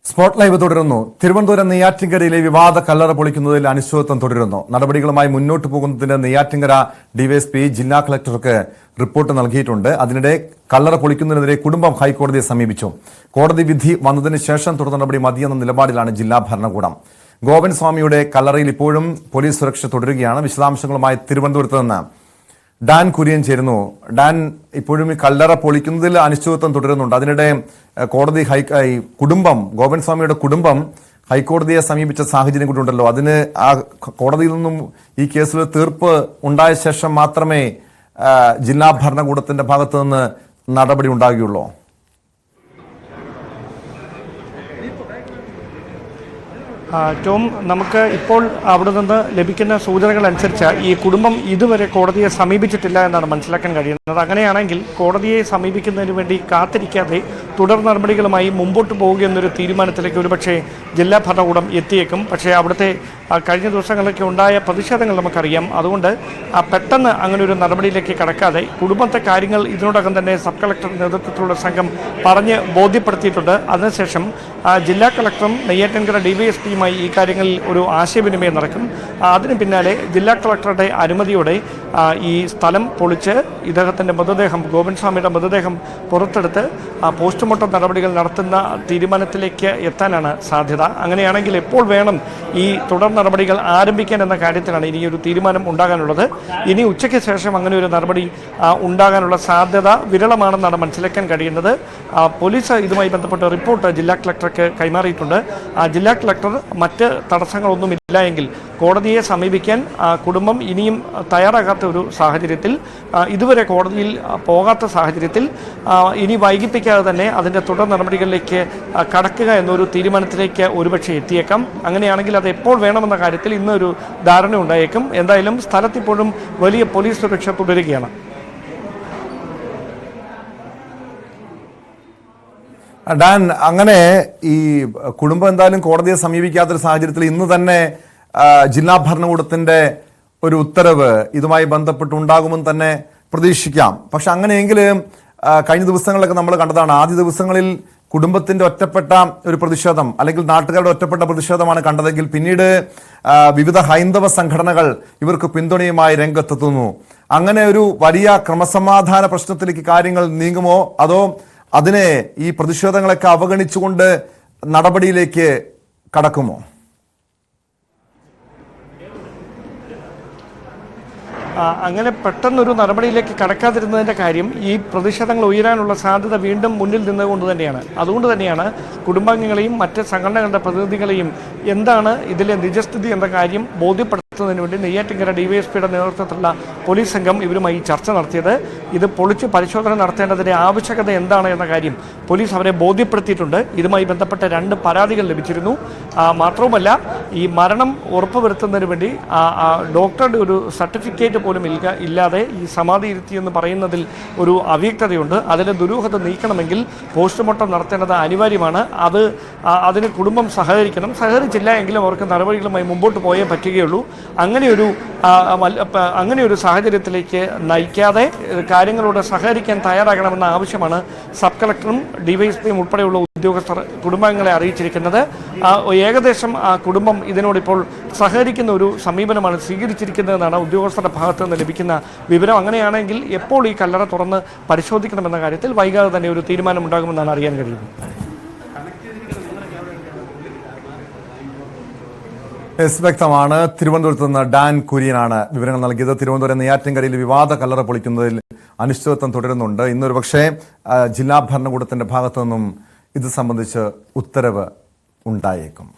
Spot live തുടരുന്നു. തിരുവനന്തപുരം നെയ്യാറ്റിൻകരയിലെ വിവാദ കല്ലറ പൊളിക്കുന്നതിൽ അനിശ്ചിതത്വം തുടരുന്നു. നടപടികളുമായി മുന്നോട്ട് പോകുന്നതിന് നെയ്യാറ്റിൻകര ഡിവൈഎസ്പി ജില്ലാ കളക്ടർക്ക് റിപ്പോർട്ട് നൽകിയിട്ടുണ്ട്. അതിനിടെ കല്ലറ പൊളിക്കുന്നതിനെതിരെ കുടുംബം ഹൈക്കോടതിയെ സമീപിച്ചു. കോടതി വിധി വന്നതിന് ശേഷം തുടർ നടപടി മതിയെന്ന നിലപാടിലാണ് ജില്ലാ ഭരണകൂടം. ഗോവിൻ സ്വാമിയുടെ കല്ലറയിൽ ഇപ്പോഴും പോലീസ് സുരക്ഷ തുടരുകയാണ്. വിശദാംശങ്ങളുമായി തിരുവനന്തപുരത്ത് നിന്ന് ഡാൻ കുര്യൻ ചേരുന്നു. ഡാൻ, ഇപ്പോഴും ഈ കല്ലറ പൊളിക്കുന്നതിൽ അനിശ്ചിതത്വം തുടരുന്നുണ്ട്. അതിനിടെ കോടതി കുടുംബം ഗോവിൻ സ്വാമിയുടെ കുടുംബം ഹൈക്കോടതിയെ സമീപിച്ച സാഹചര്യം കൂടി ഉണ്ടല്ലോ. അതിന് ആ കോടതിയിൽ നിന്നും ഈ കേസിൽ തീർപ്പ് ഉണ്ടായ ശേഷം മാത്രമേ ജില്ലാ ഭരണകൂടത്തിന്റെ ഭാഗത്തു നിന്ന് നടപടി ഉണ്ടാകുകയുള്ളൂ. ടോം, നമുക്ക് ഇപ്പോൾ അവിടെ നിന്ന് ലഭിക്കുന്ന സൂചനകൾ അനുസരിച്ച് ഈ കുടുംബം ഇതുവരെ കോടതിയെ സമീപിച്ചിട്ടില്ല എന്നാണ് മനസ്സിലാക്കാൻ കഴിയുന്നത്. അങ്ങനെയാണെങ്കിൽ കോടതിയെ സമീപിക്കുന്നതിന് വേണ്ടി കാത്തിരിക്കാതെ തുടർ നടപടികളുമായി മുമ്പോട്ട് പോവുകയെന്നൊരു തീരുമാനത്തിലേക്ക് ഒരുപക്ഷെ ജില്ലാ ഭരണകൂടം എത്തിയേക്കും. പക്ഷേ അവിടുത്തെ കഴിഞ്ഞ ദിവസങ്ങളിലൊക്കെ ഉണ്ടായ പ്രതിഷേധങ്ങൾ നമുക്കറിയാം. അതുകൊണ്ട് പെട്ടെന്ന് അങ്ങനെ ഒരു നടപടിയിലേക്ക് കടക്കാതെ കുടുംബത്തെ കാര്യങ്ങൾ ഇതിനോടകം തന്നെ സബ് കളക്ടർ നേതൃത്വത്തിലുള്ള സംഘം പറഞ്ഞ് ബോധ്യപ്പെടുത്തിയിട്ടുണ്ട്. അതിനുശേഷം ജില്ലാ കളക്ടറും നെയ്യാറ്റിൻകര ഡിവൈഎസ്പിയുമായി ഈ കാര്യങ്ങളിൽ ഒരു ആശയവിനിമയം നടക്കും. അതിന് പിന്നാലെ ജില്ലാ കളക്ടറുടെ അനുമതിയോടെ ഈ സ്ഥലം പൊളിച്ച് ഇദ്ദേഹത്തിൻ്റെ മൃതദേഹം, ഗോവിൻ സ്വാമിയുടെ മൃതദേഹം പുറത്തെടുത്ത് പോസ്റ്റ്മോർട്ടം നടപടികൾ നടത്തുന്ന തീരുമാനത്തിലേക്ക് എത്താനാണ് സാധ്യത. അങ്ങനെയാണെങ്കിൽ എപ്പോൾ വേണം ഈ തുടർ നടപടികൾ ആരംഭിക്കാൻ എന്ന കാര്യത്തിലാണ് ഇനി ഒരു തീരുമാനം ഉണ്ടാകാനുള്ളത്. ഇനി ഉച്ചയ്ക്ക് ശേഷം അങ്ങനെ ഒരു നടപടി ഉണ്ടാകാനുള്ള സാധ്യത വിരളമാണെന്നാണ് മനസ്സിലാക്കാൻ കഴിയുന്നത്. പോലീസ് ഇതുമായി ബന്ധപ്പെട്ട റിപ്പോർട്ട് ജില്ലാ കളക്ടർക്ക് കൈമാറിയിട്ടുണ്ട്. ജില്ലാ കളക്ടർ മറ്റ് തടസ്സങ്ങളൊന്നുമില്ല എങ്കിൽ കോടതിയെ സമീപിക്കാൻ കുടുംബം ഇനിയും തയ്യാറാകാത്ത ഒരു സാഹചര്യത്തിൽ, ഇതുവരെ കോടതിയിൽ പോകാത്ത സാഹചര്യത്തിൽ ഇനി വൈകിപ്പിക്കാതെ തന്നെ അതിൻ്റെ തുടർ നടപടികളിലേക്ക് കടക്കുക എന്നൊരു തീരുമാനത്തിലേക്ക് ഒരുപക്ഷെ എത്തിയേക്കാം. അങ്ങനെയാണെങ്കിൽ അത് എപ്പോൾ വേണമെന്ന കാര്യത്തിൽ ഇന്നൊരു ധാരണ ഉണ്ടായേക്കും. എന്തായാലും സ്ഥലത്തിപ്പോഴും വലിയ പോലീസ് സുരക്ഷ തുടരുകയാണ്. ഡാൻ, അങ്ങനെ ഈ കുടുംബം എന്തായാലും കോടതിയെ സമീപിക്കാത്തൊരു സാഹചര്യത്തിൽ ഇന്ന് തന്നെ ജില്ലാ ഭരണകൂടത്തിന്റെ ഒരു ഉത്തരവ് ഇതുമായി ബന്ധപ്പെട്ടുണ്ടാകുമെന്ന് തന്നെ പ്രതീക്ഷിക്കാം. പക്ഷെ അങ്ങനെയെങ്കിൽ കഴിഞ്ഞ ദിവസങ്ങളിലൊക്കെ നമ്മൾ കണ്ടതാണ്, ആദ്യ ദിവസങ്ങളിൽ കുടുംബത്തിന്റെ ഒറ്റപ്പെട്ട ഒരു പ്രതിഷേധം അല്ലെങ്കിൽ നാട്ടുകാരുടെ ഒറ്റപ്പെട്ട പ്രതിഷേധമാണ് കണ്ടതെങ്കിൽ പിന്നീട് വിവിധ ഹൈന്ദവ സംഘടനകൾ ഇവർക്ക് പിന്തുണയുമായി രംഗത്തെത്തുന്നു. അങ്ങനെ ഒരു വലിയ ക്രമസമാധാന പ്രശ്നത്തിലേക്ക് കാര്യങ്ങൾ നീങ്ങുമോ, അതോ അതിനെ ഈ പ്രതിഷേധങ്ങളൊക്കെ അവഗണിച്ചുകൊണ്ട് നടപടിയിലേക്ക് കടക്കുമോ? അങ്ങനെ പെട്ടെന്നൊരു നടപടിയിലേക്ക് കടക്കാതിരുന്നതിൻ്റെ കാര്യം ഈ പ്രതിഷേധങ്ങൾ ഉയരാനുള്ള സാധ്യത വീണ്ടും മുന്നിൽ നിന്നുകൊണ്ട് തന്നെയാണ്. അതുകൊണ്ട് തന്നെയാണ് കുടുംബാംഗങ്ങളെയും മറ്റ് സംഘടനകളുടെ പ്രതിനിധികളെയും എന്താണ് ഇതിലെ നിജസ്ഥിതി എന്ന കാര്യം ബോധ്യപ്പെടുത്തുന്നതിന് വേണ്ടി നെയ്യാറ്റിൻകര ഡിവൈഎസ്പിയുടെ നേതൃത്വത്തിലുള്ള പോലീസ് സംഘം ഇവരുമായി ചർച്ച നടത്തിയത്. ഇത് പൊളിച്ച് പരിശോധന നടത്തേണ്ടതിൻ്റെ ആവശ്യകത എന്താണ് എന്ന കാര്യം പോലീസ് അവരെ ബോധ്യപ്പെടുത്തിയിട്ടുണ്ട്. ഇതുമായി ബന്ധപ്പെട്ട 2 പരാതികൾ ലഭിച്ചിരുന്നു. മാത്രവുമല്ല, ഈ മരണം ഉറപ്പുവരുത്തുന്നതിന് വേണ്ടി ഡോക്ടറുടെ ഒരു സർട്ടിഫിക്കറ്റ് പോലും ഇല്ലാതെ ഈ സമാധി ഇരുത്തിയെന്ന് പറയുന്നതിൽ ഒരു അവ്യക്തതയുണ്ട്. അതിലെ ദുരൂഹത നീക്കണമെങ്കിൽ പോസ്റ്റ്മോർട്ടം നടത്തേണ്ടത് അനിവാര്യമാണ്. അതിന് കുടുംബം സഹകരിക്കണം. സഹകരിച്ചില്ല എങ്കിലും അവർക്ക് നടപടികളുമായി മുമ്പോട്ട് പോയേ പറ്റുകയുള്ളൂ. അങ്ങനെയൊരു സാഹചര്യത്തിലേക്ക് നയിക്കാതെ കാര്യങ്ങളോട് സഹകരിക്കാൻ തയ്യാറാകണമെന്ന ആവശ്യമാണ് സബ് കളക്ടറും ഡിവൈഎസ്പിയും ഉൾപ്പെടെയുള്ള ഉദ്യോഗസ്ഥർ കുടുംബാംഗങ്ങളെ അറിയിച്ചിരിക്കുന്നത്. ഏകദേശം കുടുംബം ഇതിനോടിപ്പോൾ സഹകരിക്കുന്ന ഒരു സമീപനമാണ് സ്വീകരിച്ചിരിക്കുന്നതെന്നാണ് ഉദ്യോഗസ്ഥരുടെ ഭാഗത്തു നിന്ന് ലഭിക്കുന്ന വിവരം. അങ്ങനെയാണെങ്കിൽ എപ്പോൾ ഈ കല്ലറ തുറന്ന് പരിശോധിക്കണമെന്ന കാര്യത്തിൽ വൈകാതെ തന്നെ ഒരു തീരുമാനമുണ്ടാകുമെന്നാണ് അറിയാൻ കഴിയുന്നത്. വ്യക്തമാണ്. തിരുവനന്തപുരത്ത് നിന്ന് ഡാൻ കുര്യനാണ് വിവരങ്ങൾ നൽകിയത്. തിരുവനന്തപുരം നെയ്യാറ്റിൻകരയിൽ വിവാദ കല്ലറ പൊളിക്കുന്നതിൽ അനിശ്ചിതത്വം തുടരുന്നുണ്ട്. ഇന്നൊരു പക്ഷേ ജില്ലാ ഭരണകൂടത്തിന്റെ ഭാഗത്തു നിന്നും ഇത് സംബന്ധിച്ച് ഉത്തരവ് ഉണ്ടായേക്കും.